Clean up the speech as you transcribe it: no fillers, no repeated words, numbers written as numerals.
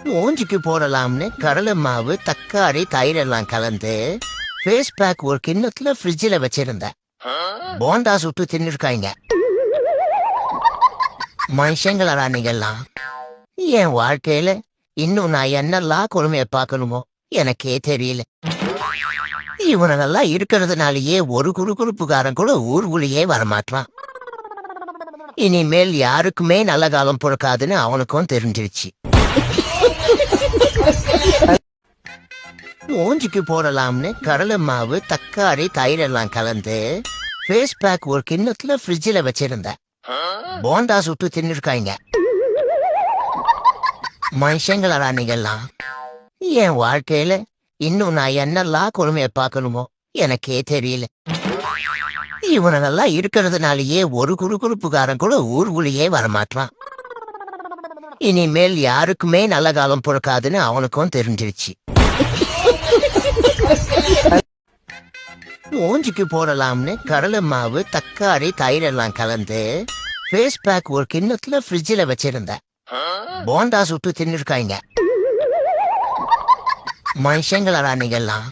மூஞ்சிக்கு போடலாம்னு கடலை மாவு தக்காளி தயிரெல்லாம் கலந்து ஃபேஸ் பேக் ஒரு கிண்ணத்துல ஃப்ரிட்ஜில் வச்சிருந்தேன். போண்டா சுட்டு தின்னுருக்காங்க. மனுஷங்களா நீங்கெல்லாம்? என் வாழ்க்கையில இன்னும் நான் என்னெல்லாம் கொடுமையை பார்க்கணுமோ எனக்கே தெரியல. இவனெல்லாம் இருக்கிறதுனாலயே ஒரு குறுகுறுப்புக்காரன் கூட ஊருக்குள்ளேயே வரமாட்டான். இனிமேல் யாருக்குமே நல்ல காலம் பிறக்காதுன்னு அவனுக்கும் தெரிஞ்சிருச்சு. மூஞ்சிக்கு போடலாம்னு கடலை மாவு தக்காளி தயிரெல்லாம் கலந்து ஃபேஸ் பேக் ஒரு கிண்ணத்துல ஃப்ரிட்ஜில் வச்சிருந்தேன். போண்டா சுட்டு தின்னுருக்காங்க. மனுஷங்களா நீங்கெல்லாம்? என் வாழ்க்கையில இன்னும் நான் என்னெல்லாம் கொடுமையை பார்க்கணுமோ எனக்கே தெரியல. இவனெல்லாம் இருக்கிறதுனாலயே ஒரு குறுகுறுப்புக்காரன் கூட ஊருக்குள்ளேயே வரமாட்டான். இனிமேல் யாருக்குமே நல்ல காலம் பிறக்காதுன்னு அவனுக்கும் தெரிஞ்சிருச்சு. மூஞ்சிக்கு போடலாம்னு கடலை மாவு தக்காளி தயிரெல்லாம் கலந்து ஃபேஸ் பேக் ஒரு கிண்ணத்துல ஃப்ரிட்ஜில் வச்சிருந்தேன். போண்டா சுட்டு தின்னுருக்காங்க. மனுஷங்களா நீங்கெல்லாம்?